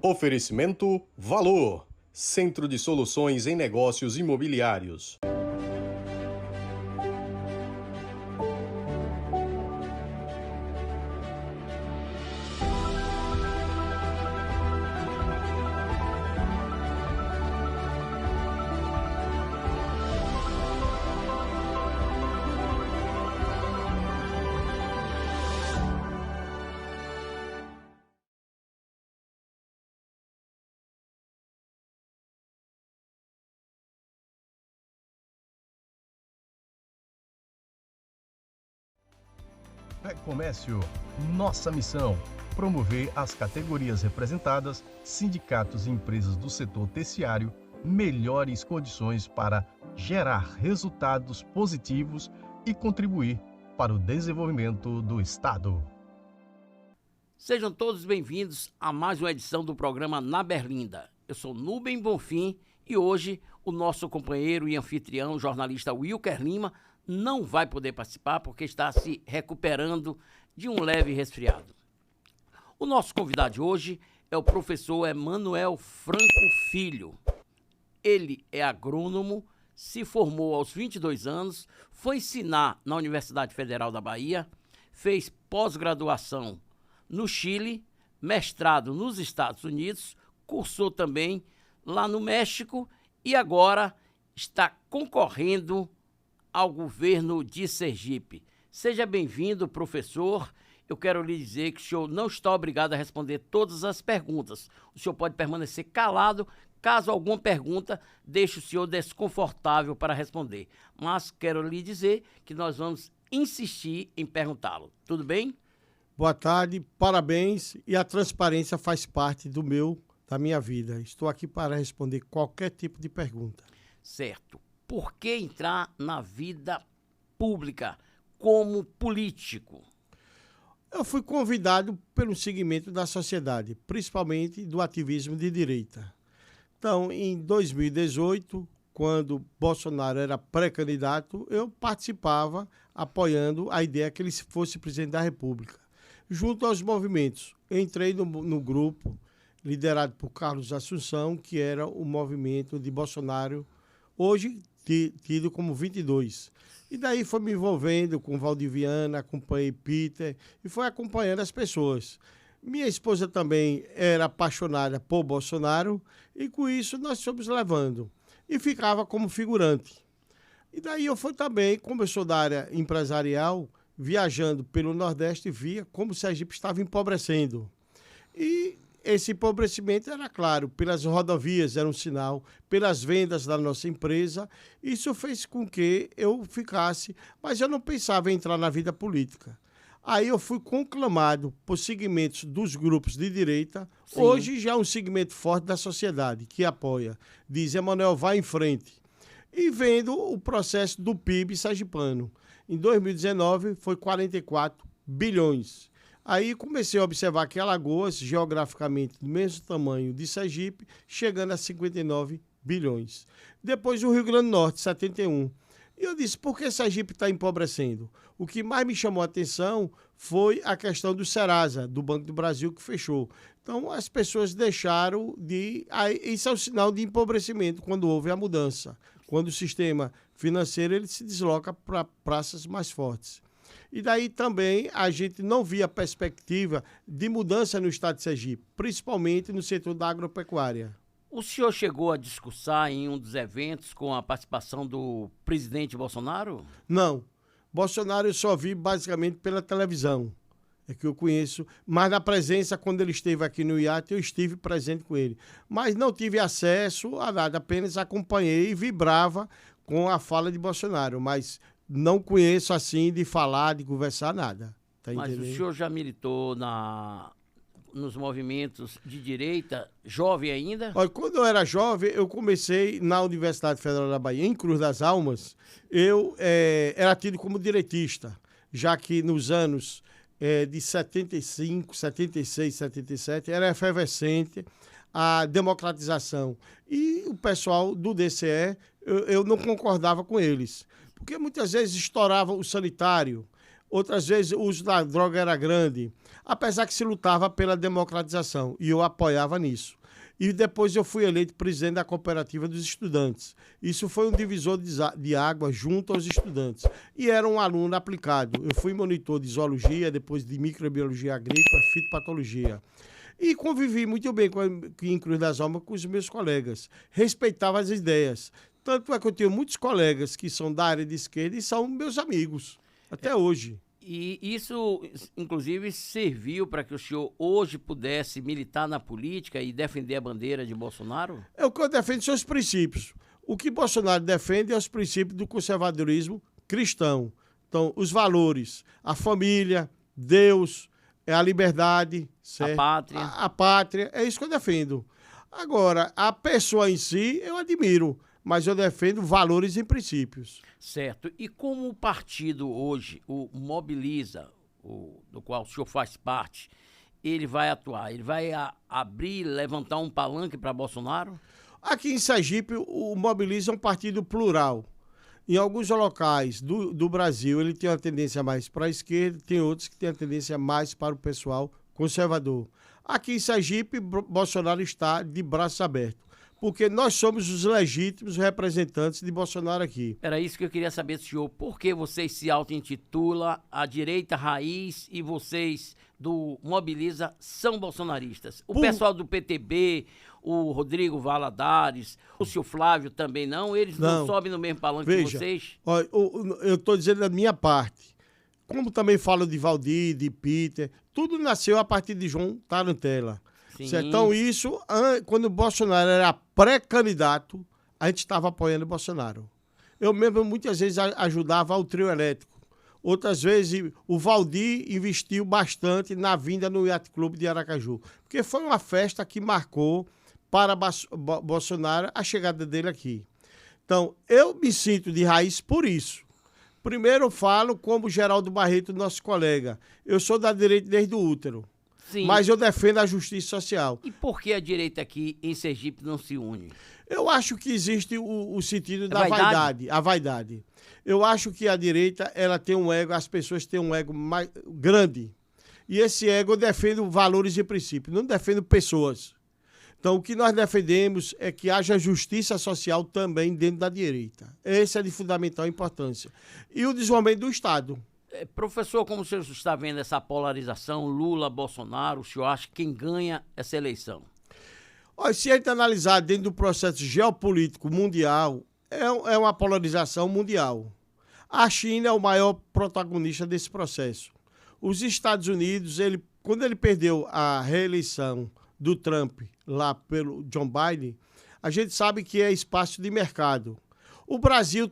Oferecimento Valor, Centro de Soluções em Negócios Imobiliários. Comércio, nossa missão: promover as categorias representadas, sindicatos e empresas do setor terciário, melhores condições para gerar resultados positivos e contribuir para o desenvolvimento do Estado. Sejam todos bem-vindos a mais uma edição do programa Na Berlinda. Eu sou Nubem Bonfim e hoje o nosso companheiro e anfitrião, o jornalista Wilker Lima, não vai poder participar porque está se recuperando de um leve resfriado. O nosso convidado de hoje é o professor Emanuel Franco Filho. Ele é agrônomo, se formou aos 22 anos, foi ensinar na Universidade Federal da Bahia, fez pós-graduação no Chile, mestrado nos Estados Unidos, cursou também lá no México e agora está concorrendo ao governo de Sergipe. Seja bem-vindo, professor. Eu quero lhe dizer que o senhor não está obrigado a responder todas as perguntas. O senhor pode permanecer calado, caso alguma pergunta deixe o senhor desconfortável para responder. Mas quero lhe dizer que nós vamos insistir em perguntá-lo. Tudo bem? Boa tarde, parabéns, e a transparência faz parte da minha vida. Estou aqui para responder qualquer tipo de pergunta. Certo. Por que entrar na vida pública como político? Eu fui convidado pelo segmento da sociedade, principalmente do ativismo de direita. Então, em 2018, quando Bolsonaro era pré-candidato, eu participava apoiando a ideia que ele fosse presidente da República. Junto aos movimentos, entrei no grupo liderado por Carlos Assunção, que era o movimento de Bolsonaro, hoje tido como 22. E daí foi me envolvendo com Valdiviana, acompanhei Peter e foi acompanhando as pessoas. Minha esposa também era apaixonada por Bolsonaro e com isso nós fomos levando. E ficava como figurante. E daí eu fui também, como eu sou da área empresarial, viajando pelo Nordeste, via como o Sergipe estava empobrecendo. E esse empobrecimento era, claro, pelas rodovias, era um sinal, pelas vendas da nossa empresa. Isso fez com que eu ficasse, mas eu não pensava em entrar na vida política. Aí eu fui conclamado por segmentos dos grupos de direita. Sim. Hoje já é um segmento forte da sociedade que apoia. Diz, Emanuel, vai em frente. E vendo o processo do PIB sergipano. Em 2019 foi 44 bilhões. Aí comecei a observar que Alagoas, geograficamente do mesmo tamanho de Sergipe, chegando a 59 bilhões. Depois o Rio Grande do Norte, 71. E eu disse, por que Sergipe está empobrecendo? O que mais me chamou a atenção foi a questão do Serasa, do Banco do Brasil, que fechou. Então as pessoas deixaram de... Isso é um sinal de empobrecimento quando houve a mudança. Quando o sistema financeiro ele se desloca para praças mais fortes. E daí também a gente não via perspectiva de mudança no estado de Sergipe, principalmente no setor da agropecuária. O senhor chegou a discursar em um dos eventos com a participação do presidente Bolsonaro? Não. Bolsonaro eu só vi basicamente pela televisão, é que eu conheço, mas na presença, quando ele esteve aqui no iate, eu estive presente com ele. Mas não tive acesso a nada, apenas acompanhei e vibrava com a fala de Bolsonaro, mas não conheço assim de falar, de conversar, nada. Tá Mas entendendo? O senhor já militou nos movimentos de direita, jovem ainda? Olha, quando eu era jovem, eu comecei na Universidade Federal da Bahia, em Cruz das Almas. Eu era tido como direitista, já que nos anos de 75, 76, 77, era efervescente a democratização. E o pessoal do DCE, eu não concordava com eles. Porque muitas vezes estourava o sanitário, outras vezes o uso da droga era grande, apesar que se lutava pela democratização, e eu apoiava nisso. E depois eu fui eleito presidente da cooperativa dos estudantes. Isso foi um divisor de água junto aos estudantes. E era um aluno aplicado. Eu fui monitor de zoologia, depois de microbiologia agrícola, fitopatologia. E convivi muito bem em Cruz das Almas com os meus colegas. Respeitava as ideias. Tanto é que eu tenho muitos colegas que são da área de esquerda e são meus amigos, até hoje. E isso, inclusive, serviu para que o senhor hoje pudesse militar na política e defender a bandeira de Bolsonaro? É o que eu defendo, são os princípios. O que Bolsonaro defende é os princípios do conservadorismo cristão. Então, os valores, a família, Deus, a liberdade, certo? A pátria. A pátria, é isso que eu defendo. Agora, a pessoa em si, eu admiro, mas eu defendo valores e princípios. Certo. E como o partido hoje, o Mobiliza, do qual o senhor faz parte, ele vai atuar? Ele vai abrir, levantar um palanque para Bolsonaro? Aqui em Sergipe, o Mobiliza é um partido plural. Em alguns locais do Brasil, ele tem uma tendência mais para a esquerda, tem outros que têm a tendência mais para o pessoal conservador. Aqui em Sergipe, Bolsonaro está de braços abertos, porque nós somos os legítimos representantes de Bolsonaro aqui. Era isso que eu queria saber do senhor. Por que vocês se auto-intitulam a direita raiz e vocês do Mobiliza são bolsonaristas? O pessoal do PTB, o Rodrigo Valadares, o senhor Flávio também não? Eles não sobem no mesmo palanque que vocês? Olha, eu estou dizendo da minha parte. Como também falo de Valdir, de Peter, tudo nasceu a partir de João Tarantella. Então, isso, quando o Bolsonaro era pré-candidato, a gente estava apoiando o Bolsonaro. Eu mesmo, muitas vezes, ajudava o trio elétrico. Outras vezes, o Valdir investiu bastante na vinda no Yacht Clube de Aracaju, porque foi uma festa que marcou para Bolsonaro a chegada dele aqui. Então, eu me sinto de raiz por isso. Primeiro, eu falo como Geraldo Barreto, nosso colega. Eu sou da direita desde o útero. Sim. Mas eu defendo a justiça social. E por que a direita aqui em Sergipe não se une? Eu acho que existe o sentido da vaidade, a vaidade. Eu acho que a direita, ela tem um ego, as pessoas têm um ego mais grande. E esse ego eu defendo valores e princípios, não defendo pessoas. Então, o que nós defendemos é que haja justiça social também dentro da direita. Esse é de fundamental importância. E o desenvolvimento do Estado. Professor, como o senhor está vendo essa polarização, Lula, Bolsonaro, o senhor acha que quem ganha essa eleição? Olha, se a gente analisar dentro do processo geopolítico mundial, é uma polarização mundial. A China é o maior protagonista desse processo. Os Estados Unidos, quando ele perdeu a reeleição do Trump lá pelo John Biden, a gente sabe que é espaço de mercado. O Brasil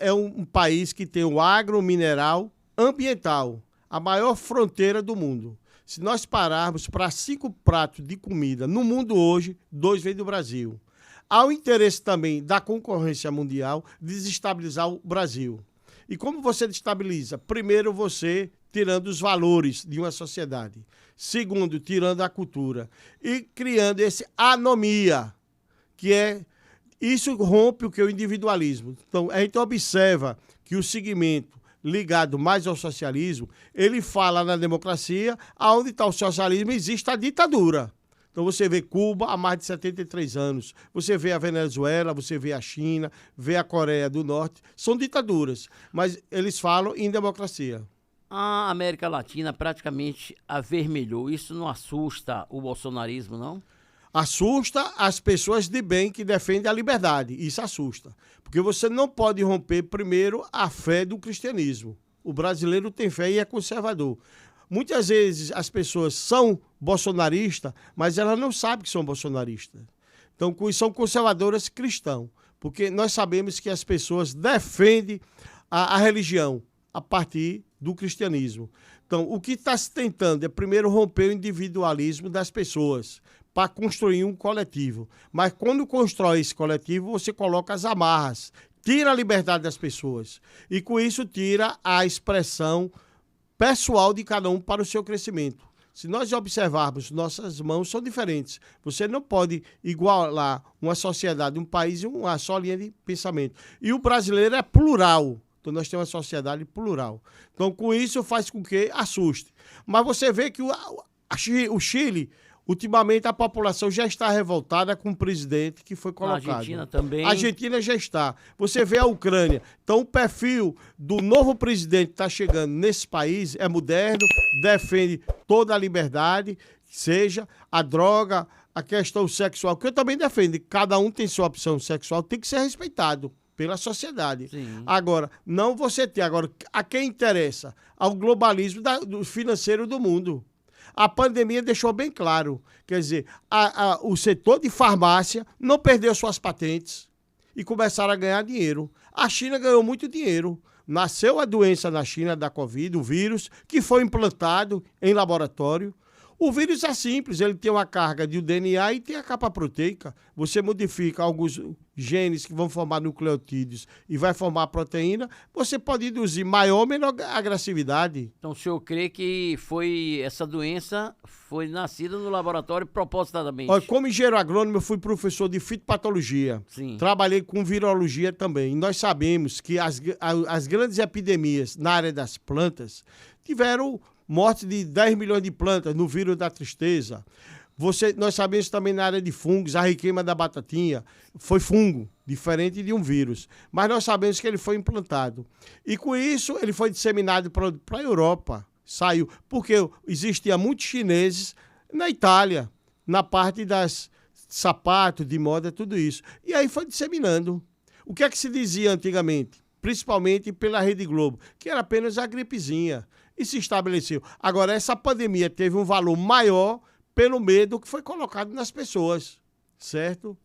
é um país que tem o agromineral ambiental, a maior fronteira do mundo. Se nós pararmos para 5 pratos de comida no mundo hoje, 2 vêm do Brasil. Há o interesse também da concorrência mundial de desestabilizar o Brasil. E como você destabiliza? Primeiro, você tirando os valores de uma sociedade. Segundo, tirando a cultura. E criando esse anomia, que é... Isso rompe o que é o individualismo. Então, a gente observa que o segmento ligado mais ao socialismo, ele fala na democracia, aonde está o socialismo, existe a ditadura. Então, você vê Cuba há mais de 73 anos, você vê a Venezuela, você vê a China, vê a Coreia do Norte, são ditaduras, mas eles falam em democracia. A América Latina praticamente avermelhou. Isso não assusta o bolsonarismo, não? Assusta as pessoas de bem que defendem a liberdade. Isso assusta. Porque você não pode romper, primeiro, a fé do cristianismo. O brasileiro tem fé e é conservador. Muitas vezes as pessoas são bolsonaristas, mas elas não sabem que são bolsonaristas. Então, são conservadoras cristãs. Porque nós sabemos que as pessoas defendem a religião a partir do cristianismo. Então, o que está se tentando é, primeiro, romper o individualismo das pessoas para construir um coletivo. Mas quando constrói esse coletivo, você coloca as amarras, tira a liberdade das pessoas. E com isso tira a expressão pessoal de cada um para o seu crescimento. Se nós observarmos, nossas mãos são diferentes. Você não pode igualar uma sociedade, um país em uma só linha de pensamento. E o brasileiro é plural. Então, nós temos uma sociedade plural. Então, com isso, faz com que assuste. Mas você vê que o Chile, ultimamente, a população já está revoltada com o presidente que foi colocado. Na Argentina também. A Argentina já está. Você vê a Ucrânia. Então, o perfil do novo presidente que está chegando nesse país é moderno, defende toda a liberdade, seja a droga, a questão sexual, que eu também defendo. Cada um tem sua opção sexual, tem que ser respeitado pela sociedade. Sim. Agora, não você ter. Agora, a quem interessa? Ao globalismo do financeiro do mundo. A pandemia deixou bem claro. Quer dizer, o setor de farmácia não perdeu suas patentes e começaram a ganhar dinheiro. A China ganhou muito dinheiro. Nasceu a doença na China da Covid, o vírus, que foi implantado em laboratório. O vírus é simples, ele tem uma carga de DNA e tem a capa proteica. Você modifica alguns genes que vão formar nucleotídeos e vai formar proteína, você pode induzir maior ou menor agressividade. Então o senhor crê que essa doença foi nascida no laboratório propositadamente? Olha, como engenheiro agrônomo, eu fui professor de fitopatologia. Sim. Trabalhei com virologia também. E nós sabemos que as grandes epidemias na área das plantas tiveram morte de 10 milhões de plantas no vírus da tristeza. Nós sabemos também na área de fungos, a riquema da batatinha foi fungo, diferente de um vírus. Mas nós sabemos que ele foi implantado. E com isso, ele foi disseminado para a Europa. Saiu, porque existia muitos chineses na Itália, na parte das sapatos, de moda, tudo isso. E aí foi disseminando. O que é que se dizia antigamente? Principalmente pela Rede Globo, que era apenas a gripezinha. E se estabeleceu. Agora, essa pandemia teve um valor maior pelo medo que foi colocado nas pessoas, certo?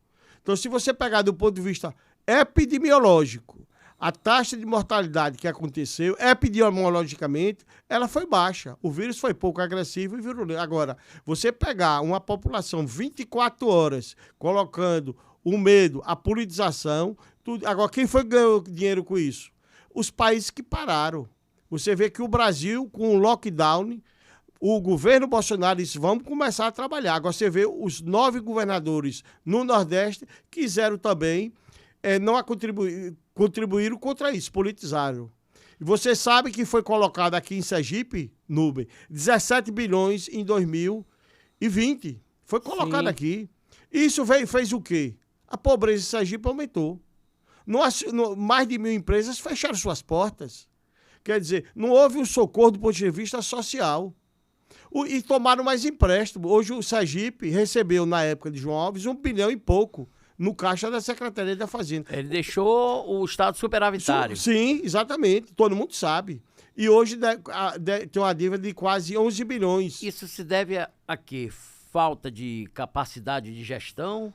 Então, se você pegar do ponto de vista epidemiológico, a taxa de mortalidade que aconteceu, epidemiologicamente, ela foi baixa. O vírus foi pouco agressivo e virulento. Agora, você pegar uma população 24 horas colocando o medo, a politização, tudo. Agora, quem foi que ganhou dinheiro com isso? Os países que pararam. Você vê que o Brasil, com o lockdown, o governo Bolsonaro disse, vamos começar a trabalhar. Agora você vê os 9 governadores no Nordeste quiseram também, não contribuíram contra isso, politizaram. E você sabe que foi colocado aqui em Sergipe, Nubem, 17 bilhões em 2020. Foi colocado aqui. Isso fez o quê? A pobreza em Sergipe aumentou. Mais de 1.000 empresas fecharam suas portas. Quer dizer, não houve um socorro do ponto de vista social. E tomaram mais empréstimo. Hoje o Sergipe recebeu, na época de João Alves, 1 bilhão e pouco no caixa da Secretaria da Fazenda. Ele deixou o estado superavitário. Sim, exatamente. Todo mundo sabe. E hoje tem uma dívida de quase 11 bilhões. Isso se deve a quê? Falta de capacidade de gestão?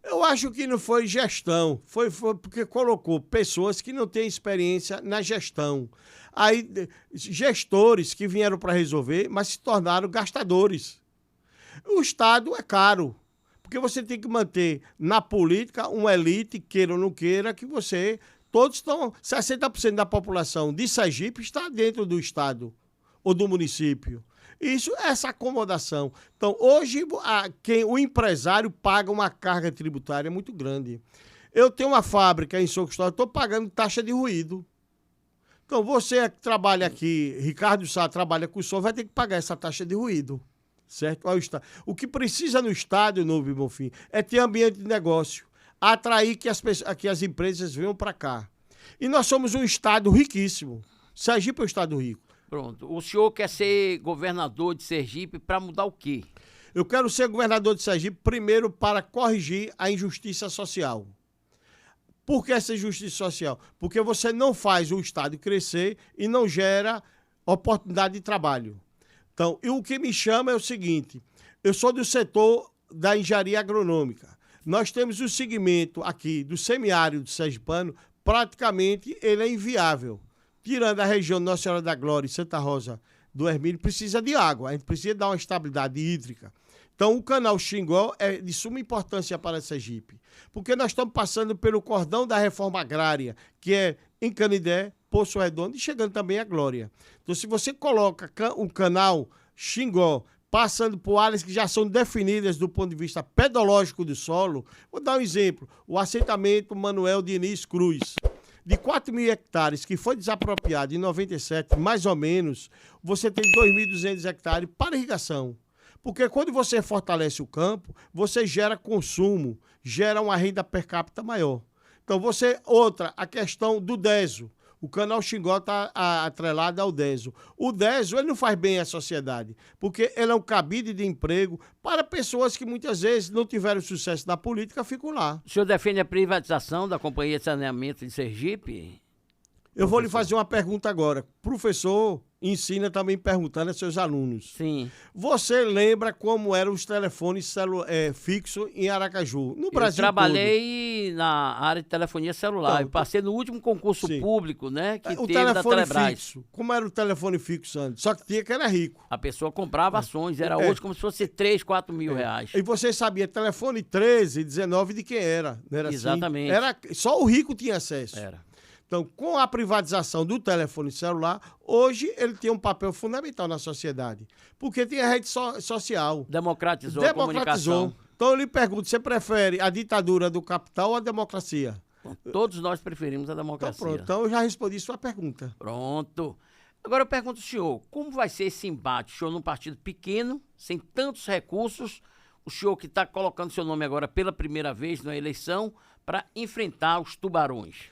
Eu acho que não foi gestão, foi porque colocou pessoas que não têm experiência na gestão. Aí, gestores que vieram para resolver, mas se tornaram gastadores. O Estado é caro, porque você tem que manter na política uma elite, queira ou não queira, que todos estão, 60% da população de Sergipe está dentro do Estado ou do município. Isso, essa acomodação. Então, hoje, o empresário paga uma carga tributária muito grande. Eu tenho uma fábrica em São Cristóvão, estou pagando taxa de ruído. Então, você que trabalha aqui, Ricardo Sá trabalha com o som, vai ter que pagar essa taxa de ruído, certo? O que precisa no Estado, Nubem Bonfim, é ter ambiente de negócio, atrair que as empresas venham para cá. E nós somos um Estado riquíssimo. Sergipe é um Estado rico. Pronto. O senhor quer ser governador de Sergipe para mudar o quê? Eu quero ser governador de Sergipe, primeiro, para corrigir a injustiça social. Por que essa injustiça social? Porque você não faz o Estado crescer e não gera oportunidade de trabalho. Então, o que me chama é o seguinte, eu sou do setor da engenharia agronômica. Nós temos um segmento aqui do semiárido sergipano, praticamente ele é inviável. Tirando a região Nossa Senhora da Glória e Santa Rosa do Hermínio, precisa de água. A gente precisa dar uma estabilidade hídrica. Então, o canal Xingó é de suma importância para Sergipe, porque nós estamos passando pelo cordão da reforma agrária, que é em Canidé, Poço Redondo e chegando também a Glória. Então, se você coloca o canal Xingó passando por áreas que já são definidas do ponto de vista pedológico do solo, vou dar um exemplo, o assentamento Manuel Diniz Cruz. De 4 mil hectares que foi desapropriado em 97, mais ou menos, você tem 2.200 hectares para irrigação. Porque quando você fortalece o campo, você gera consumo, gera uma renda per capita maior. Então, a questão do DESO. O canal Xingó está atrelado ao DESO. O DESO ele não faz bem à sociedade, porque ele é um cabide de emprego para pessoas que muitas vezes não tiveram sucesso na política, ficam lá. O senhor defende a privatização da Companhia de Saneamento de Sergipe? Eu vou lhe fazer uma pergunta agora. Professor ensina também perguntando a seus alunos. Sim. Você lembra como eram os telefones fixos em Aracaju? No Brasil Eu trabalhei na área de telefonia celular. Então, eu passei no último concurso sim. público, né, que O teve da telefone Telebrás. fixo. Como era o telefone fixo antes? Só que tinha que era rico. A pessoa comprava ações, era hoje como se fosse 3, 4 mil reais. E você sabia telefone 13, 19 de quem era. Não era Exatamente. Assim? Só o rico tinha acesso. Era. Então, com a privatização do telefone celular, hoje ele tem um papel fundamental na sociedade. Porque tem a rede social. Democratizou a comunicação. Então, eu lhe pergunto, você prefere a ditadura do capital ou a democracia? Todos nós preferimos a Então, democracia. pronto. Então, eu já respondi sua pergunta. Pronto. Agora eu pergunto ao senhor, como vai ser esse embate? O senhor num partido pequeno, sem tantos recursos, o senhor que está colocando seu nome agora pela primeira vez na eleição para enfrentar os tubarões.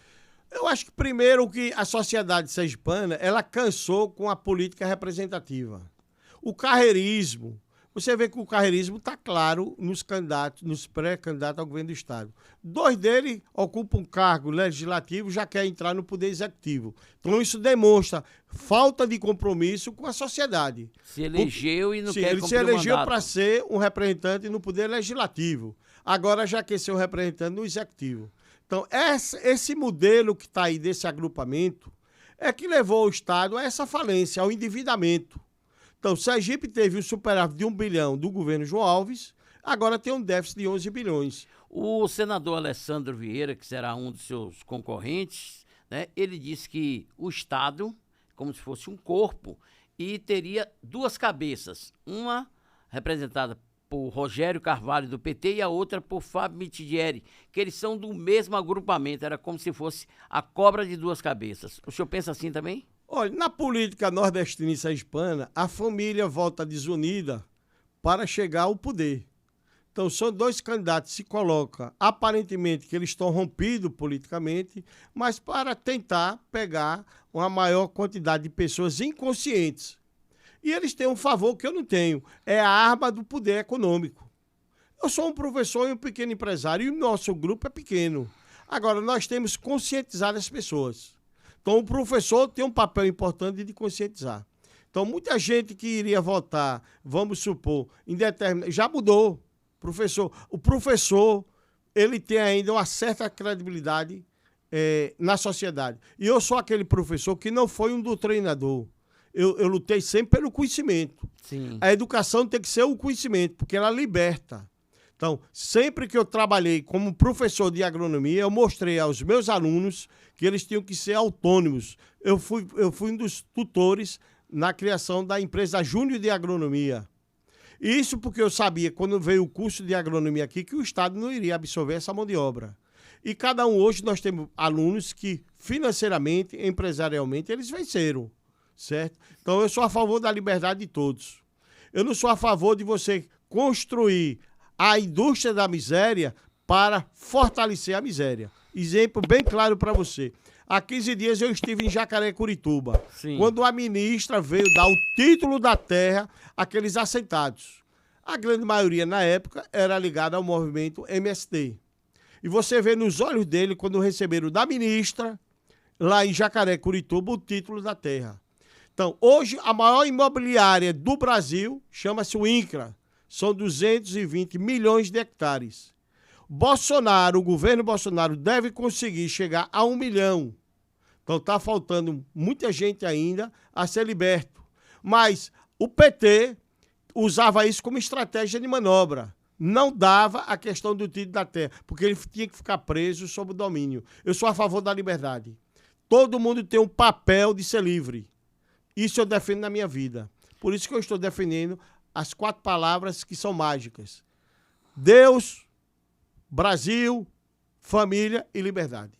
Eu acho que primeiro que a sociedade sergipana, ela cansou com a política representativa. O carreirismo, você vê que o carreirismo está claro nos candidatos, nos pré-candidatos ao governo do Estado. 2 deles ocupam um cargo legislativo, já quer entrar no poder executivo. Então isso demonstra falta de compromisso com a sociedade. Se elegeu e não Sim, quer ele se cumprir o elegeu mandato. para ser um representante no poder legislativo. Agora já quer ser um representante no executivo. Então, esse modelo que está aí desse agrupamento é que levou o Estado a essa falência, ao endividamento. Então, Sergipe teve o superávit de 1 bilhão do governo João Alves, agora tem um déficit de 11 bilhões. O senador Alessandro Vieira, que será um dos seus concorrentes, né, ele disse que o Estado, como se fosse um corpo, e teria 2 cabeças, uma representada por Rogério Carvalho, do PT, e a outra por Fábio Mitidieri, que eles são do mesmo agrupamento, era como se fosse a cobra de 2 cabeças. O senhor pensa assim também? Olha, na política nordestina e sergipana, a família volta desunida para chegar ao poder. Então, são 2 candidatos que se colocam, aparentemente, que eles estão rompidos politicamente, mas para tentar pegar uma maior quantidade de pessoas inconscientes. E eles têm um favor que eu não tenho, é a arma do poder econômico. Eu sou um professor e um pequeno empresário e o nosso grupo é pequeno. Agora, nós temos que conscientizar as pessoas. Então, o professor tem um papel importante de conscientizar. Então, muita gente que iria votar, vamos supor, em determinado... Já mudou. O professor, ele tem ainda uma certa credibilidade na sociedade. E eu sou aquele professor que não foi um doutrinador. Eu lutei sempre pelo conhecimento. Sim. A educação tem que ser o conhecimento, porque ela liberta. Então, sempre que eu trabalhei como professor de agronomia, eu mostrei aos meus alunos que eles tinham que ser autônomos. Eu fui um dos tutores na criação da empresa Júnior de Agronomia. Isso porque eu sabia, quando veio o curso de agronomia aqui, que o Estado não iria absorver essa mão de obra. E cada um hoje, nós temos alunos que financeiramente, empresarialmente, eles venceram. Certo? Então, eu sou a favor da liberdade de todos. Eu não sou a favor de você construir a indústria da miséria para fortalecer a miséria. Exemplo bem claro para você. Há 15 dias eu estive em Jacarecurituba, quando a ministra veio dar o título da terra àqueles assentados. A grande maioria, na época, era ligada ao movimento MST. E você vê nos olhos dele, quando receberam da ministra, lá em Jacarecurituba, o título da terra. Então, hoje, a maior imobiliária do Brasil chama-se o INCRA. São 220 milhões de hectares. O governo Bolsonaro deve conseguir chegar a 1 milhão. Então, está faltando muita gente ainda a ser liberto. Mas o PT usava isso como estratégia de manobra. Não dava a questão do título da terra, porque ele tinha que ficar preso sob o domínio. Eu sou a favor da liberdade. Todo mundo tem um papel de ser livre. Isso eu defendo na minha vida. Por isso que eu estou defendendo as 4 palavras que são mágicas. Deus, Brasil, família e liberdade.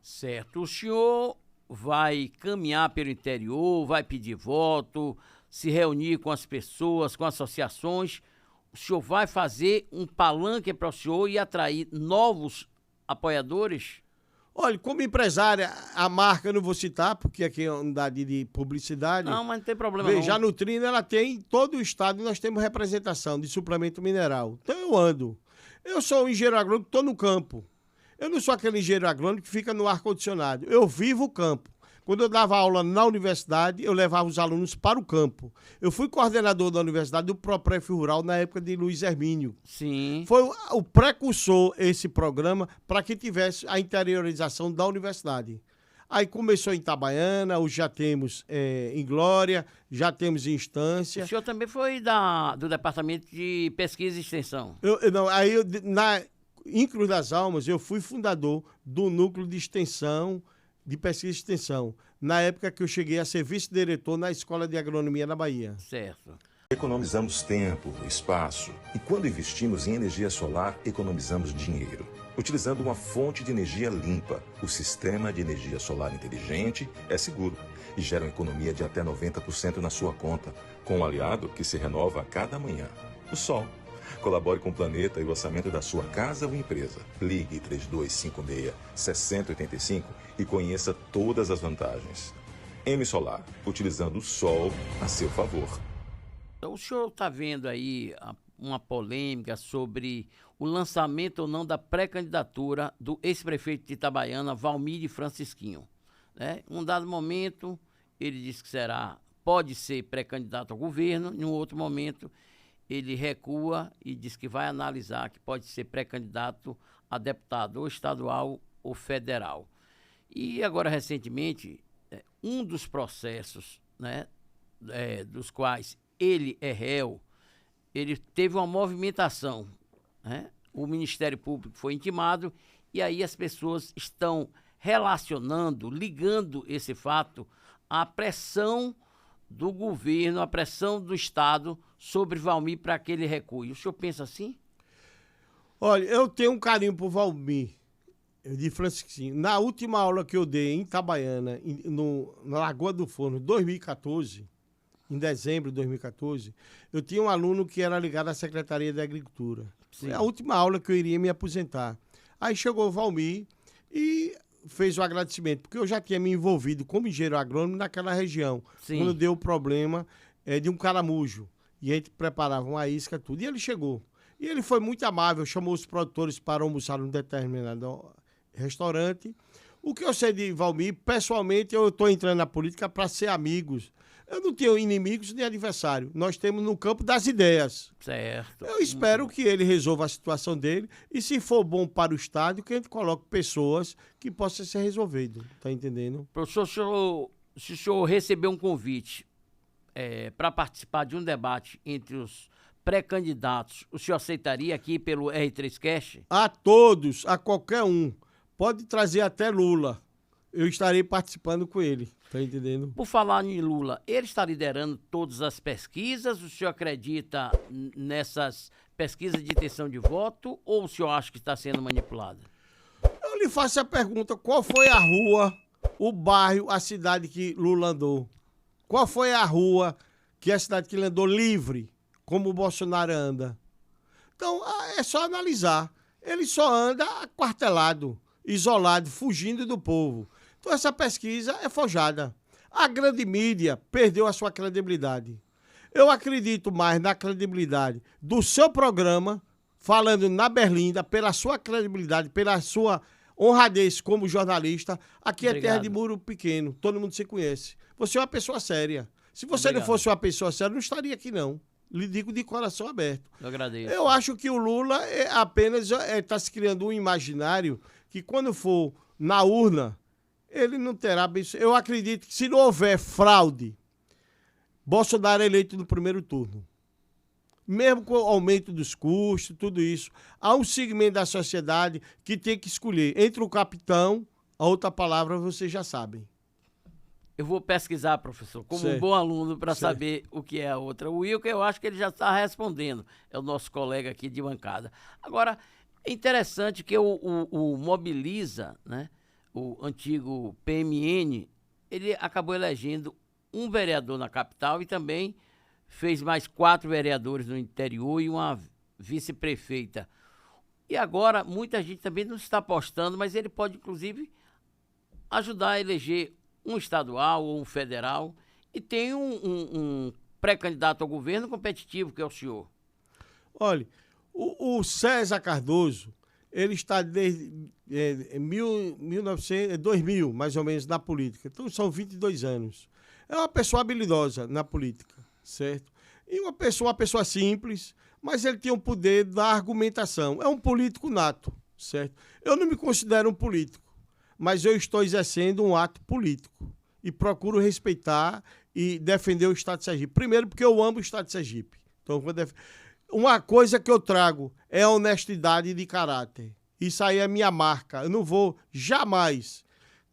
Certo. O senhor vai caminhar pelo interior, vai pedir voto, se reunir com as pessoas, com associações. O senhor vai fazer um palanque para o senhor e atrair novos apoiadores? Olha, como empresária, a marca eu não vou citar, porque aqui é uma unidade de publicidade. Não, mas não tem problema Veja, não. a Nutrina, ela tem, em todo o estado, nós temos representação de suplemento mineral. Então eu ando. Eu sou um engenheiro agrônomo que estou no campo. Eu não sou aquele engenheiro agrônomo que fica no ar-condicionado. Eu vivo o campo. Quando eu dava aula na universidade, eu levava os alunos para o campo. Eu fui coordenador da universidade do Propref Rural na época de Luiz Hermínio. Sim. Foi o precursor, esse programa, para que tivesse a interiorização da universidade. Aí começou em Itabaiana, hoje já temos em Glória, já temos em Estância. O senhor também foi do Departamento de Pesquisa e Extensão. Em Cruz das Almas, eu fui fundador do Núcleo de Extensão, de Pesquisa e Extensão, na época que eu cheguei a ser vice-diretor na Escola de Agronomia na Bahia. Certo. Economizamos tempo, espaço e quando investimos em energia solar, economizamos dinheiro. Utilizando uma fonte de energia limpa, o sistema de energia solar inteligente é seguro e gera uma economia de até 90% na sua conta, com um aliado que se renova a cada manhã, o Sol. Colabore com o planeta e o orçamento da sua casa ou empresa. Ligue 3256-6085 e conheça todas as vantagens. M Solar, utilizando o sol a seu favor. Então, o senhor está vendo aí uma polêmica sobre o lançamento ou não da pré-candidatura do ex-prefeito de Itabaiana, Valmir Francisquinho. Né? Em um dado momento, ele disse que pode ser pré-candidato ao governo, em um outro momento ele recua e diz que vai analisar que pode ser pré-candidato a deputado ou estadual ou federal. E agora, recentemente, um dos processos, né, dos quais ele é réu, ele teve uma movimentação, né? O Ministério Público foi intimado e aí as pessoas estão relacionando, ligando esse fato à pressão do governo, à pressão do Estado sobre Valmir para que ele recue. O senhor pensa assim? Olha, eu tenho um carinho por Valmir, de Francisquinho. Na última aula que eu dei em Itabaiana, na Lagoa do Forno, em 2014, em dezembro de 2014, eu tinha um aluno que era ligado à Secretaria de Agricultura. Sim. Foi a última aula que eu iria me aposentar. Aí chegou o Valmir e fez o agradecimento, porque eu já tinha me envolvido como engenheiro agrônomo naquela região, Sim. quando deu o problema de um caramujo. E a gente preparava uma isca, tudo. E ele chegou. E ele foi muito amável, chamou os produtores para almoçar num determinado restaurante. O que eu sei de Valmir, pessoalmente, eu estou entrando na política para ser amigos. Eu não tenho inimigos nem adversário. Nós temos no campo das ideias. Certo. Eu espero que ele resolva a situação dele e, se for bom para o Estado, que a gente coloque pessoas que possam ser resolvidas. Tá entendendo? Professor, se o senhor receber um convite para participar de um debate entre os pré-candidatos, o senhor aceitaria aqui pelo R3Cast? A todos, a qualquer um. Pode trazer até Lula. Eu estarei participando com ele. Tá entendendo? Por falar em Lula, ele está liderando todas as pesquisas? O senhor acredita nessas pesquisas de intenção de voto ou o senhor acha que está sendo manipulado? Eu lhe faço a pergunta, qual foi a rua, o bairro, a cidade que Lula andou? Qual foi a rua que é a cidade que ele andou livre, como o Bolsonaro anda? Então, é só analisar. Ele só anda aquartelado, isolado, fugindo do povo. Então, essa pesquisa é forjada. A grande mídia perdeu a sua credibilidade. Eu acredito mais na credibilidade do seu programa, falando na Berlinda, pela sua credibilidade, pela sua honradez como jornalista. Aqui Obrigado. É terra de muro pequeno, todo mundo se conhece. Você é uma pessoa séria. Se você Obrigado. não fosse uma pessoa séria, não estaria aqui, não. Lhe digo de coração aberto. Eu agradeço. Eu acho que o Lula apenas está se criando um imaginário que, quando for na urna, ele não terá... Eu acredito que, se não houver fraude, Bolsonaro é eleito no primeiro turno. Mesmo com o aumento dos custos, tudo isso, há um segmento da sociedade que tem que escolher entre o capitão, a outra palavra vocês já sabem. Eu vou pesquisar, professor, como Certo. um bom aluno, para Certo. saber o que é a outra. O Wilker, eu acho que ele já está respondendo. É o nosso colega aqui de bancada. Agora, é interessante que o Mobiliza, né, o antigo PMN, ele acabou elegendo um vereador na capital e também fez mais 4 vereadores no interior e uma vice-prefeita. E agora muita gente também não está apostando, mas ele pode, inclusive, ajudar a eleger um estadual ou um federal. E tem um pré-candidato ao governo competitivo, que é o senhor. Olha, o César Cardoso, ele está desde 2000, mais ou menos, na política. Então, são 22 anos. É uma pessoa habilidosa na política, certo? E uma pessoa simples, mas ele tem o poder da argumentação. É um político nato, certo? Eu não me considero um político, mas eu estou exercendo um ato político e procuro respeitar e defender o Estado de Sergipe. Primeiro, porque eu amo o Estado de Sergipe. Então, uma coisa que eu trago é a honestidade de caráter. Isso aí é minha marca. Eu não vou jamais.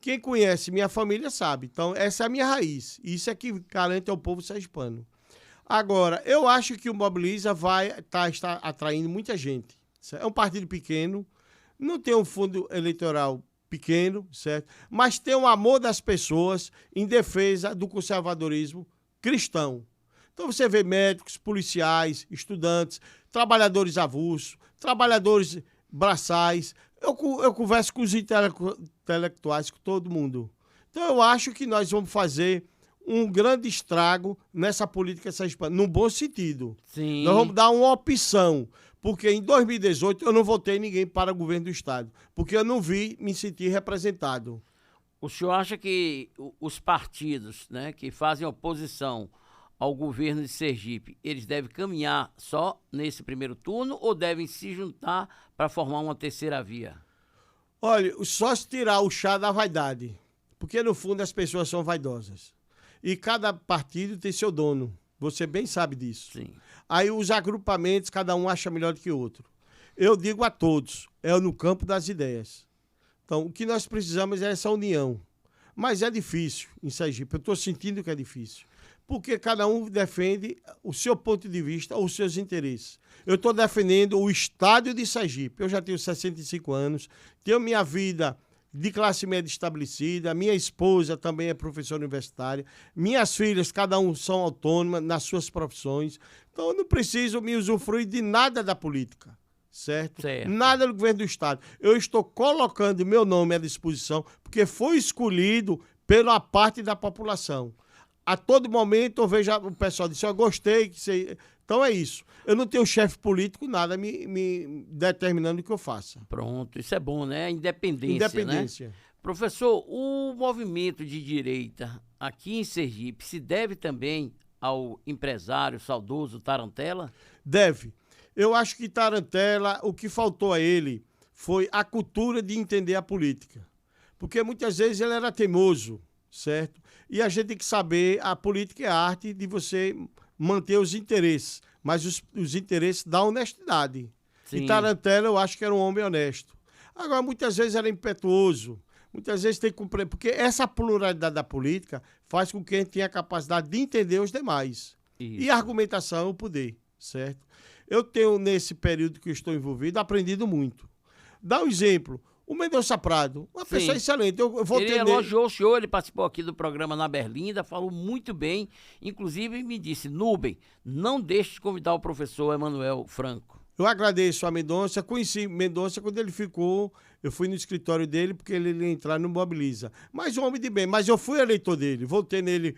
Quem conhece minha família sabe. Então, essa é a minha raiz. Isso é que garante ao povo sergipano. Agora, eu acho que o Mobiliza vai estar atraindo muita gente. É um partido pequeno, não tem um fundo eleitoral pequeno, certo? Mas tem o amor das pessoas em defesa do conservadorismo cristão. Então você vê médicos, policiais, estudantes, trabalhadores avulsos, trabalhadores braçais. Eu converso com os intelectuais, com todo mundo. Então eu acho que nós vamos fazer um grande estrago nessa política sergipana, num bom sentido. Sim. Nós vamos dar uma opção, porque em 2018 eu não votei ninguém para o governo do Estado, porque eu não me sentir representado. O senhor acha que os partidos, né, que fazem oposição ao governo de Sergipe, eles devem caminhar só nesse primeiro turno ou devem se juntar para formar uma terceira via? Olha, só se tirar o chá da vaidade, porque no fundo as pessoas são vaidosas. E cada partido tem seu dono. Você bem sabe disso. Sim. Aí os agrupamentos, cada um acha melhor do que o outro. Eu digo a todos, é no campo das ideias. Então, o que nós precisamos é essa união. Mas é difícil em Sergipe. Eu estou sentindo que é difícil. Porque cada um defende o seu ponto de vista, os seus interesses. Eu estou defendendo o estádio de Sergipe. Eu já tenho 65 anos, tenho minha vida de classe média estabelecida, minha esposa também é professora universitária, minhas filhas, cada um são autônomas nas suas profissões, então eu não preciso me usufruir de nada da política, certo? Nada do governo do Estado. Eu estou colocando meu nome à disposição, porque foi escolhido pela parte da população. A todo momento eu vejo o pessoal dizer, eu gostei, que você... Então é isso. Eu não tenho chefe político, nada me determinando o que eu faça. Pronto, isso é bom, né? Independência. Né? Professor, o movimento de direita aqui em Sergipe se deve também ao empresário saudoso Tarantella? Deve. Eu acho que Tarantella, o que faltou a ele foi a cultura de entender a política. Porque muitas vezes ele era teimoso, certo? E a gente tem que saber, a política é a arte de você manter os interesses, mas os interesses da honestidade. Sim. E Tarantella, eu acho que era um homem honesto. Agora, muitas vezes era impetuoso, muitas vezes tem que cumprir, porque essa pluralidade da política faz com que a gente tenha a capacidade de entender os demais. Isso. E a argumentação é o poder, certo? Eu tenho, nesse período que eu estou envolvido, aprendido muito. Dá um exemplo. O Mendonça Prado, uma pessoa excelente. Ele elogiou o senhor, ele participou aqui do programa na Berlinda, falou muito bem, inclusive me disse, Nubem, não deixe de convidar o professor Emanuel Franco. Eu agradeço a Mendonça, conheci Mendonça quando ele ficou, eu fui no escritório dele porque ele ia entrar no Mobiliza. Mas um homem de bem, mas eu fui eleitor dele, votei nele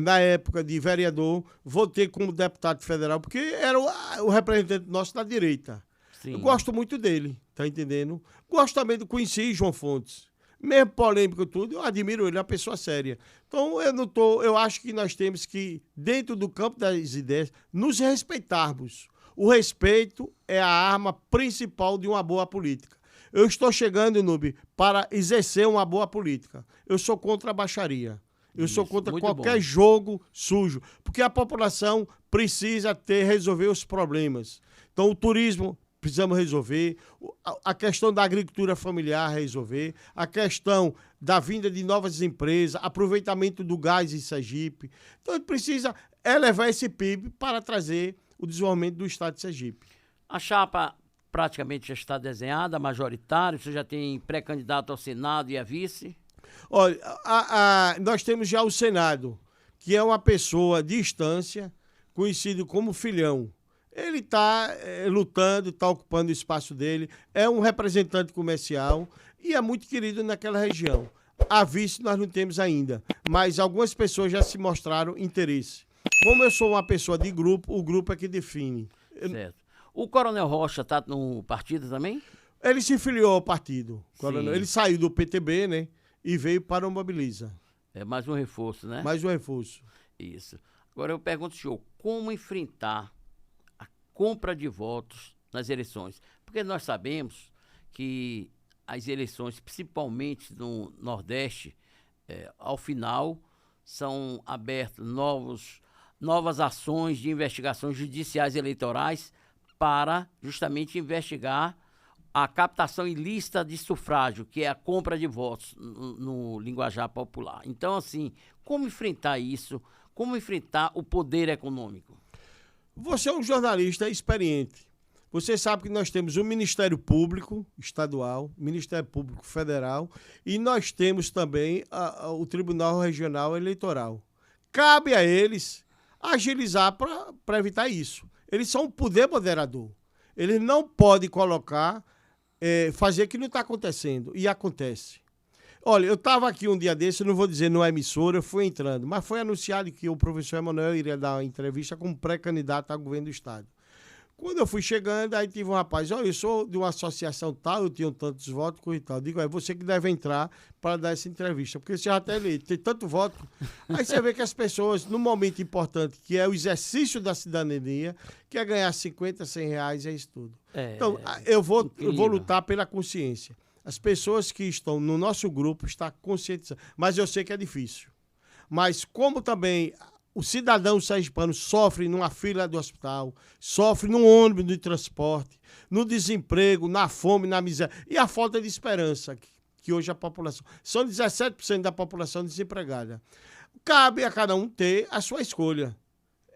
na época de vereador, votei como deputado federal, porque era o representante nosso da direita. Sim. Eu gosto muito dele, tá entendendo? Gosto também do conheci João Fontes. Mesmo polêmico e tudo, eu admiro ele, é uma pessoa séria. Então, eu acho que nós temos que, dentro do campo das ideias, nos respeitarmos. O respeito é a arma principal de uma boa política. Eu estou chegando, Nube, para exercer uma boa política. Eu sou contra a baixaria. Eu sou contra qualquer jogo sujo, porque a população precisa resolver os problemas. Então, o turismo precisamos resolver, a questão da agricultura familiar resolver, a questão da vinda de novas empresas, aproveitamento do gás em Sergipe. Então, a gente precisa elevar esse PIB para trazer o desenvolvimento do Estado de Sergipe. A chapa praticamente já está desenhada, majoritário? Você já tem pré-candidato ao Senado e a vice? Olha, nós temos já o Senado, que é uma pessoa de instância, conhecido como Filhão. Ele está lutando, está ocupando o espaço dele, é um representante comercial e é muito querido naquela região. A vice nós não temos ainda, mas algumas pessoas já se mostraram interesse. Como eu sou uma pessoa de grupo, o grupo é que define. Certo. O Coronel Rocha está no partido também? Ele se filiou ao partido. Sim. Ele saiu do PTB, né? E veio para o Mobiliza. É mais um reforço, né? Mais um reforço. Isso. Agora eu pergunto, senhor, como enfrentar a compra de votos nas eleições? Porque nós sabemos que as eleições, principalmente no Nordeste, ao final, são abertas novas ações de investigações judiciais eleitorais para justamente investigar a captação ilícita de sufrágio, que é a compra de votos no linguajar popular. Então, assim, como enfrentar isso? Como enfrentar o poder econômico? Você é um jornalista experiente. Você sabe que nós temos o Ministério Público Estadual, o Ministério Público Federal e nós temos também o Tribunal Regional Eleitoral. Cabe a eles agilizar para evitar isso. Eles são um poder moderador. Eles não podem colocar, fazer o que não está acontecendo. E acontece. Olha, eu estava aqui um dia desse, eu não vou dizer numa emissora, eu fui entrando, mas foi anunciado que o professor Emanuel iria dar uma entrevista como pré-candidato ao governo do Estado. Quando eu fui chegando, aí tive um rapaz, olha, eu sou de uma associação tal, eu tenho tantos votos, coisa e tal. Eu digo, é você que deve entrar para dar essa entrevista, porque você já está eleito, tem tanto voto. Aí você vê que as pessoas, num momento importante, que é o exercício da cidadania, quer ganhar 50, 100 reais, é isso tudo. Então, eu vou lutar pela consciência. As pessoas que estão no nosso grupo estão conscientizadas, mas eu sei que é difícil. Mas como também o cidadão sergipano sofre numa fila do hospital, sofre no ônibus de transporte, no desemprego, na fome, na miséria e a falta de esperança que hoje a população... São 17% da população desempregada. Cabe a cada um ter a sua escolha.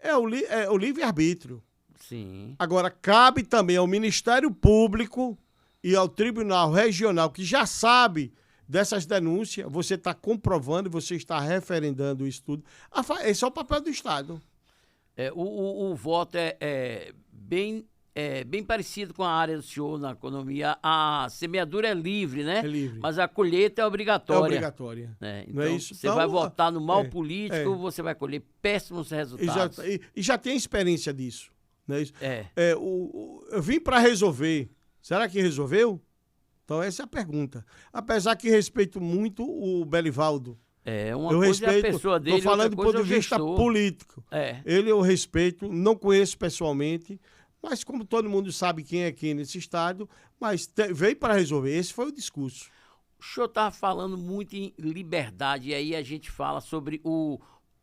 É o livre-arbítrio. Sim. Agora, cabe também ao Ministério Público e ao Tribunal Regional, que já sabe dessas denúncias, você está comprovando, você está referendando isso tudo. Esse é o papel do Estado. O voto é bem parecido com a área do senhor na economia. A semeadura é livre, né? É livre. Mas a colheita é obrigatória. É obrigatória. Então, não é isso? Você vai votar no mal político, você vai colher péssimos resultados. E já tem experiência disso. Não é isso? Eu vim para resolver. Será que resolveu? Então, essa é a pergunta. Apesar que respeito muito o Belivaldo. Uma coisa é a pessoa dele, estou falando do ponto de vista político. Ele eu respeito, não conheço pessoalmente, mas como todo mundo sabe quem é quem nesse estado, mas veio para resolver. Esse foi o discurso. O senhor estava falando muito em liberdade, e aí a gente fala sobre o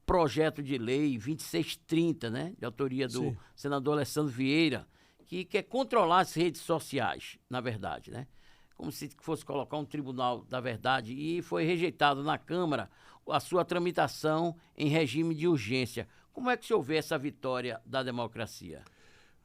projeto de lei 2630, né? De autoria do senador Alessandro Vieira, que quer controlar as redes sociais, na verdade, né? Como se fosse colocar um tribunal da verdade, e foi rejeitado na Câmara a sua tramitação em regime de urgência. Como é que o senhor vê essa vitória da democracia?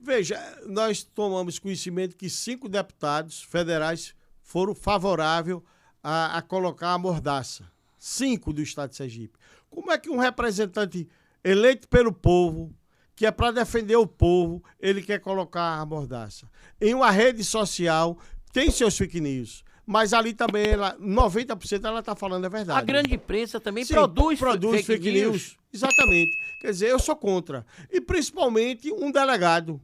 Veja, nós tomamos conhecimento que 5 deputados federais foram favoráveis a colocar a mordaça. 5 do estado de Sergipe. Como é que um representante eleito pelo povo, que é para defender o povo, ele quer colocar a mordaça? Em uma rede social, tem seus fake news, mas ali também, 90% ela está falando a verdade. A grande imprensa também produz fake news. Exatamente. Quer dizer, eu sou contra. E principalmente um delegado.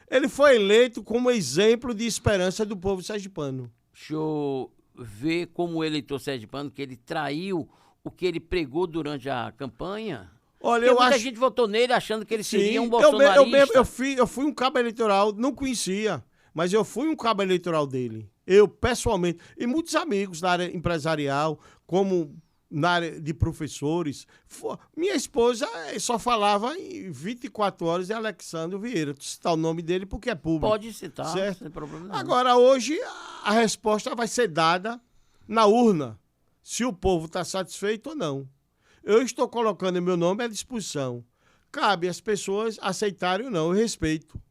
Ele foi eleito como exemplo de esperança do povo sergipano. O senhor vê como eleitor sergipano que ele traiu o que ele pregou durante a campanha? Olha, porque muita gente votou nele achando que ele seria um bolsonarista. Eu fui um cabo eleitoral, não conhecia, mas eu fui um cabo eleitoral dele. Eu, pessoalmente, e muitos amigos da área empresarial, como na área de professores. Minha esposa só falava em 24 horas de Alexandre Vieira. Tu citar o nome dele porque é público. Pode citar, certo? Sem problema nenhum. Agora, hoje, a resposta vai ser dada na urna, se o povo está satisfeito ou não. Eu estou colocando meu nome à disposição. Cabe às pessoas aceitarem ou não, eu respeito.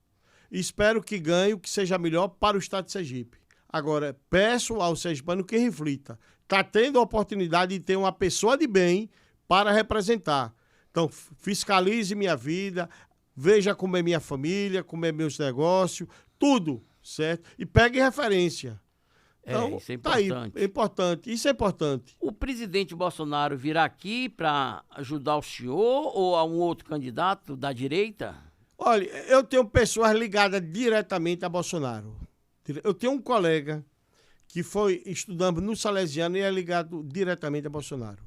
Espero que ganhe o que seja melhor para o estado de Sergipe. Agora, peço ao sergipano que reflita. Está tendo a oportunidade de ter uma pessoa de bem para representar. Então, fiscalize minha vida, veja como é minha família, como é meus negócios, tudo, certo? E pegue referência. Então, isso é tá aí, importante. é importante. Isso é importante. O presidente Bolsonaro virá aqui para ajudar o senhor ou a um outro candidato da direita? Olha, eu tenho pessoas ligadas diretamente a Bolsonaro. Eu tenho um colega que foi estudando no Salesiano e é ligado diretamente a Bolsonaro.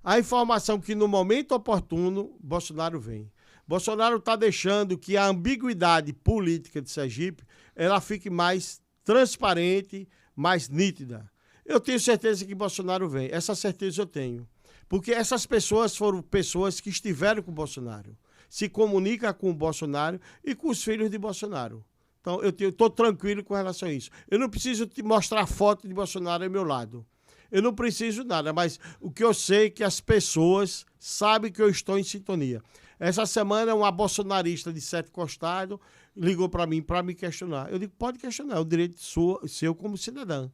A informação que no momento oportuno, Bolsonaro vem. Bolsonaro está deixando que a ambiguidade política de Sergipe ela fique mais transparente, mais nítida. Eu tenho certeza que Bolsonaro vem. Essa certeza eu tenho. Porque essas pessoas foram pessoas que estiveram com Bolsonaro. Se comunicam com o Bolsonaro e com os filhos de Bolsonaro. Então, eu estou tranquilo com relação a isso. Eu não preciso te mostrar foto de Bolsonaro ao meu lado. Eu não preciso nada, mas o que eu sei é que as pessoas sabem que eu estou em sintonia. Essa semana, uma bolsonarista de Sete Costado ligou para mim para me questionar. Eu digo, pode questionar, é o direito seu como cidadã.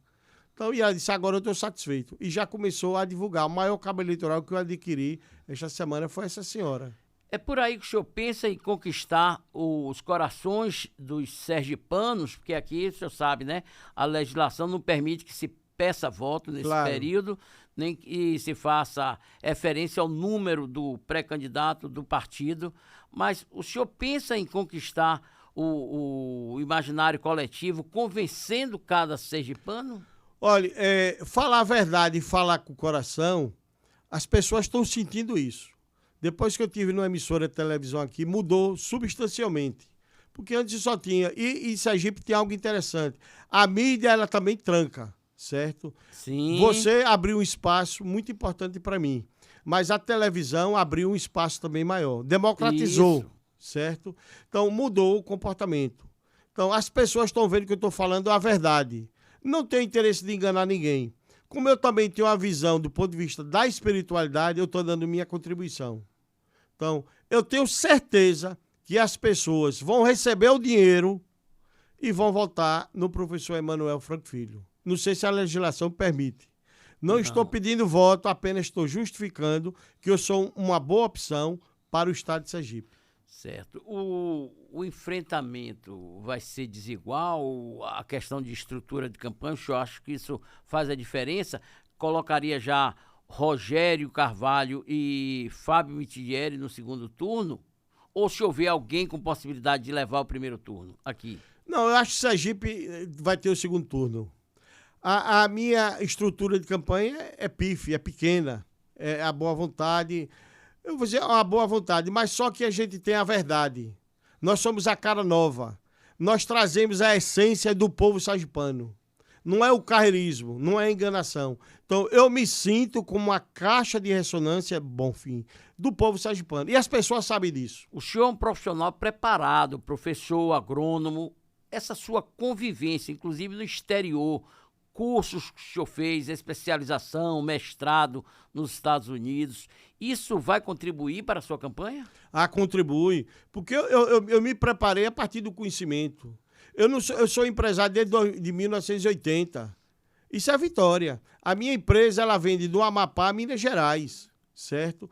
Então, e ela disse, agora eu estou satisfeito. E já começou a divulgar. O maior cabo eleitoral que eu adquiri esta semana foi essa senhora. É por aí que o senhor pensa em conquistar os corações dos sergipanos, porque aqui, o senhor sabe, né? A legislação não permite que se peça voto nesse período, nem que se faça referência ao número do pré-candidato do partido. Mas o senhor pensa em conquistar o imaginário coletivo, convencendo cada sergipano? Olha, falar a verdade e falar com o coração, as pessoas estão sentindo isso. Depois que eu tive numa emissora de televisão aqui, mudou substancialmente. Porque antes só tinha. E Sergipe tem algo interessante. A mídia, ela também tranca, certo? Sim. Você abriu um espaço muito importante para mim. Mas a televisão abriu um espaço também maior. Democratizou, isso, certo? Então, mudou o comportamento. Então, as pessoas estão vendo que eu estou falando a verdade. Não tenho interesse de enganar ninguém. Como eu também tenho uma visão do ponto de vista da espiritualidade, eu estou dando minha contribuição. Então, eu tenho certeza que as pessoas vão receber o dinheiro e vão votar no professor Emanuel Franco Filho. Não sei se a legislação permite. Não estou pedindo voto, apenas estou justificando que eu sou uma boa opção para o estado de Sergipe. Certo. O enfrentamento vai ser desigual? A questão de estrutura de campanha, eu acho que isso faz a diferença? Colocaria já Rogério Carvalho e Fábio Mitidieri no segundo turno? Ou se houver alguém com possibilidade de levar o primeiro turno aqui? Não, eu acho que Sergipe vai ter o segundo turno. A minha estrutura de campanha é pífia, é pequena, é a boa vontade. Eu vou dizer uma boa vontade, mas só que a gente tem a verdade. Nós somos a cara nova. Nós trazemos a essência do povo sergipano. Não é o carreirismo, não é a enganação. Então, eu me sinto como uma caixa de ressonância, Bonfim, do povo sergipano. E as pessoas sabem disso. O senhor é um profissional preparado, professor, agrônomo. Essa sua convivência, inclusive no exterior, cursos que o senhor fez, especialização, mestrado nos Estados Unidos, isso vai contribuir para a sua campanha? Ah, contribui, porque eu me preparei a partir do conhecimento. Eu sou empresário desde 1980. Isso é vitória. A minha empresa, ela vende do Amapá a Minas Gerais, certo?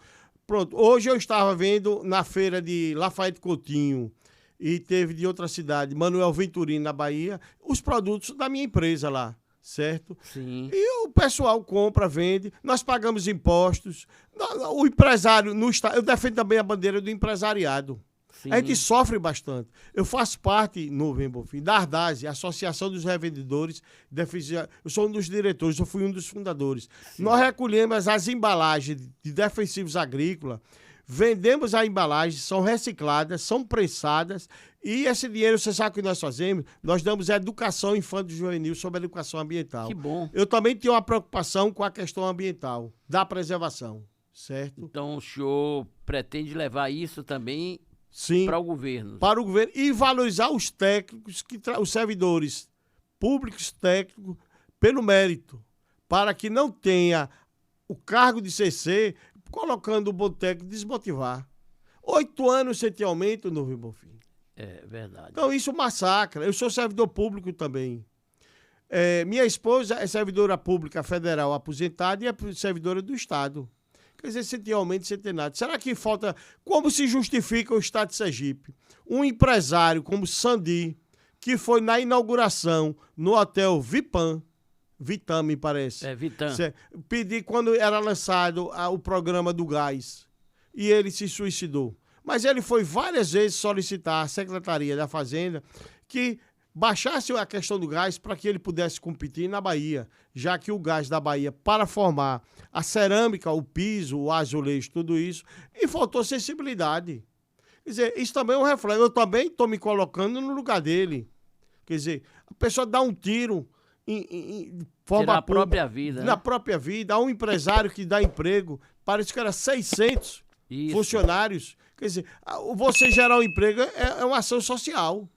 Pronto, hoje eu estava vendo na feira de Lafayette Coutinho e teve de outra cidade, Manuel Venturini, na Bahia, os produtos da minha empresa lá. Certo? Sim. E o pessoal compra, vende, nós pagamos impostos. O empresário, eu defendo também a bandeira do empresariado. Sim. A gente sofre bastante. Eu faço parte, Nuvem Bonfim, da Ardase, Associação dos Revendedores. Eu sou um dos diretores, eu fui um dos fundadores. Sim. Nós recolhemos as embalagens de defensivos agrícolas, vendemos a embalagem, são recicladas, são prensadas. E esse dinheiro, você sabe o que nós fazemos? Nós damos educação infanto-juvenil sobre a educação ambiental. Que bom. Eu também tenho uma preocupação com a questão ambiental, da preservação, certo? Então o senhor pretende levar isso também para o governo? Para o governo e valorizar os técnicos, os servidores públicos técnicos, pelo mérito, para que não tenha o cargo de CC colocando o bom técnico desmotivar. 8 anos sem ter aumento, Nuvem Bonfim. É verdade. Então isso massacra. Eu sou servidor público também. Minha esposa é servidora pública federal aposentada e é servidora do Estado. Quer dizer, sem ter aumento, sem ter nada. Será que falta... Como se justifica o Estado de Sergipe? Um empresário como Sandi, que foi na inauguração no hotel Vitam, me parece. Vitam. Pedi quando era lançado o programa do gás. E ele se suicidou. Mas ele foi várias vezes solicitar à Secretaria da Fazenda que baixasse a questão do gás para que ele pudesse competir na Bahia, já que o gás da Bahia, para formar a cerâmica, o piso, o azulejo, tudo isso, e faltou sensibilidade. Quer dizer, isso também é um reflexo. Eu também estou me colocando no lugar dele. Quer dizer, a pessoa dá um tiro em forma na própria vida. Na própria vida. Há um empresário que dá emprego, parece que era 600 funcionários. Quer dizer, você gerar um emprego é uma ação social.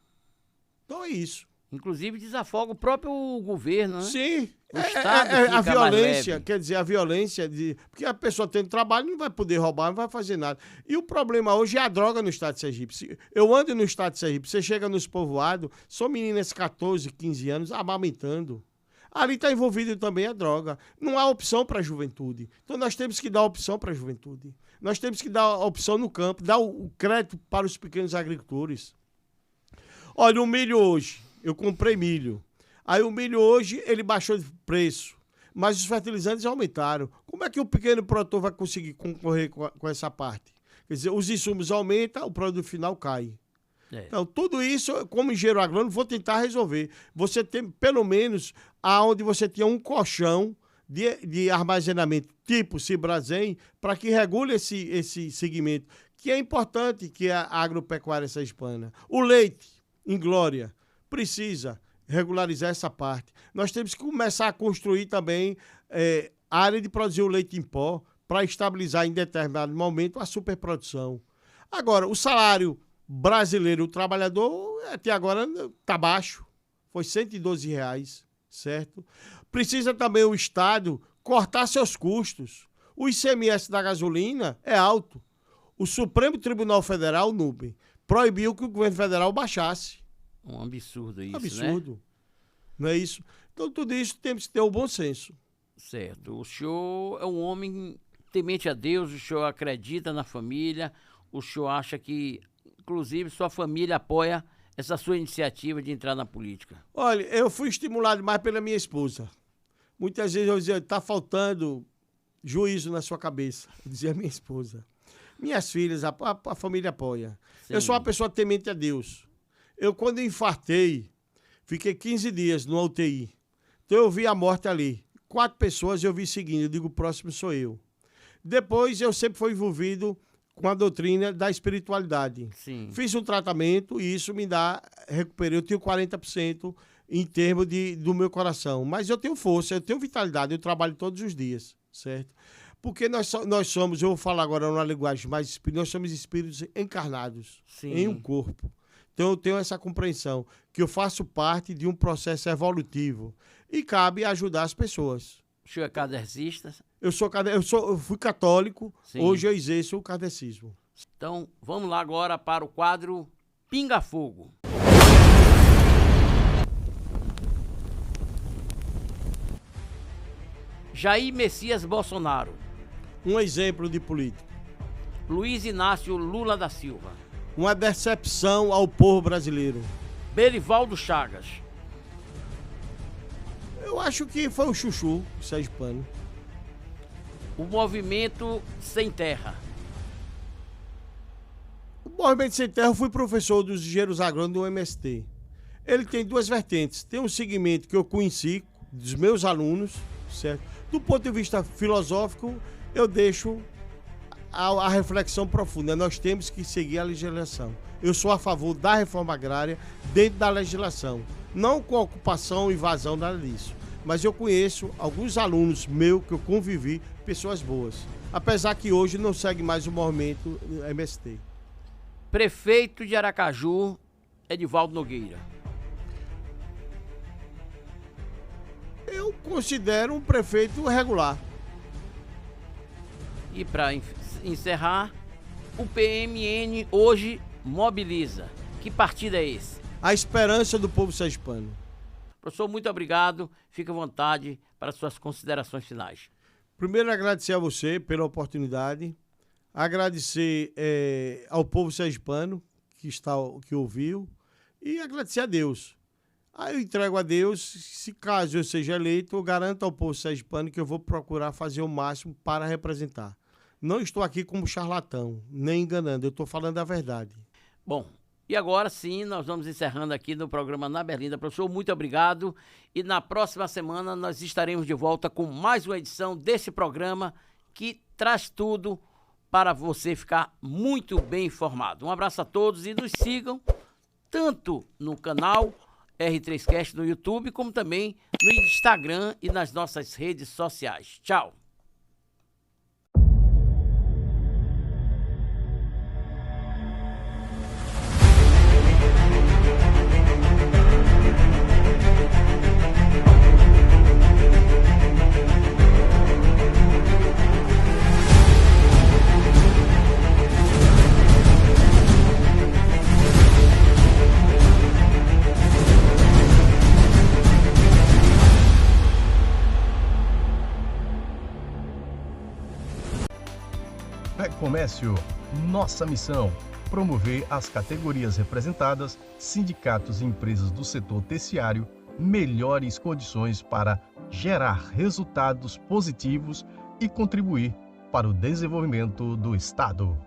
Então é isso. Inclusive desafoga o próprio governo, né? Sim. O Estado A fica mais violência, leve. quer dizer, a violência porque a pessoa tendo trabalho não vai poder roubar, não vai fazer nada. E o problema hoje é a droga no estado de Sergipe. Eu ando no estado de Sergipe, você chega nos povoados, são meninas de 14, 15 anos amamentando. Ali está envolvido também a droga. Não há opção para a juventude. Então nós temos que dar opção para a juventude. Nós temos que dar a opção no campo, dar o crédito para os pequenos agricultores. Olha, o milho hoje, eu comprei milho. Aí o milho hoje, ele baixou de preço, mas os fertilizantes aumentaram. Como é que o pequeno produtor vai conseguir concorrer com essa parte? Quer dizer, os insumos aumentam, o produto final cai. Então, tudo isso, como engenheiro agrônomo, vou tentar resolver. Você tem, pelo menos, aonde você tinha um colchão de armazenamento tipo Cibrazen, para que regule esse segmento, que é importante que a agropecuária sergipana. O leite, em Glória, precisa regularizar essa parte. Nós temos que começar a construir também a área de produzir o leite em pó para estabilizar em determinado momento a superprodução. Agora, o salário brasileiro, o trabalhador, até agora está baixo. Foi R$112, certo? Precisa também o Estado cortar seus custos. O ICMS da gasolina é alto. O Supremo Tribunal Federal, Nubem, proibiu que o governo federal baixasse. Um absurdo isso, absurdo. né? Não é isso? Então, tudo isso temos que ter o bom senso. Certo. O senhor é um homem temente a Deus, o senhor acredita na família, o senhor acha que, inclusive, sua família apoia essa sua iniciativa de entrar na política? Olha, eu fui estimulado mais pela minha esposa. Muitas vezes eu dizia, está faltando juízo na sua cabeça, dizia a minha esposa. Minhas filhas, a família apoia. Sim. Eu sou uma pessoa temente a Deus. Eu, quando infartei, fiquei 15 dias no UTI. Então eu vi a morte ali. 4 pessoas eu vi seguindo. Eu digo, o próximo sou eu. Depois eu sempre fui envolvido com a doutrina da espiritualidade. Sim. Fiz um tratamento e isso me recuperei. Eu tenho 40% em termos do meu coração. Mas eu tenho força, eu tenho vitalidade, eu trabalho todos os dias, certo? Porque nós somos, eu vou falar agora numa linguagem mais espírita, nós somos espíritos encarnados. Sim. Em um corpo. Então eu tenho essa compreensão, que eu faço parte de um processo evolutivo e cabe ajudar as pessoas. O senhor é kardecista? Eu fui católico, Sim. Hoje eu exerço o kardecismo. Então, vamos lá agora para o quadro Pinga Fogo. Jair Messias Bolsonaro. Um exemplo de político. Luiz Inácio Lula da Silva. Uma decepção ao povo brasileiro. Belivaldo Chagas. Eu acho que foi o Chuchu, o sergipano. O Movimento Sem Terra. O Movimento Sem Terra, eu fui professor dos engenheiros agrônomos do MST. Ele tem 2 vertentes. Tem um segmento que eu conheci dos meus alunos, certo? Do ponto de vista filosófico, eu deixo a reflexão profunda. Nós temos que seguir a legislação. Eu sou a favor da reforma agrária dentro da legislação. Não com ocupação, invasão, nada disso. Mas eu conheço alguns alunos meus que eu convivi, pessoas boas. Apesar que hoje não segue mais o movimento MST. Prefeito de Aracaju, Edivaldo Nogueira. Eu considero um prefeito regular. E para encerrar, o PMN hoje mobiliza. Que partido é esse? A esperança do povo sergipano. Professor, muito obrigado. Fique à vontade para suas considerações finais. Primeiro, agradecer a você pela oportunidade, agradecer ao povo sergipano que ouviu e agradecer a Deus. Aí eu entrego a Deus, se caso eu seja eleito, eu garanto ao povo sergipano que eu vou procurar fazer o máximo para representar. Não estou aqui como charlatão, nem enganando, eu estou falando a verdade. Bom, e agora sim, nós vamos encerrando aqui no programa Na Berlinda. Professor, muito obrigado. E na próxima semana nós estaremos de volta com mais uma edição desse programa que traz tudo para você ficar muito bem informado. Um abraço a todos e nos sigam tanto no canal R3Cast no YouTube, como também no Instagram e nas nossas redes sociais. Tchau! Comércio, nossa missão: promover as categorias representadas, sindicatos e empresas do setor terciário, melhores condições para gerar resultados positivos e contribuir para o desenvolvimento do Estado.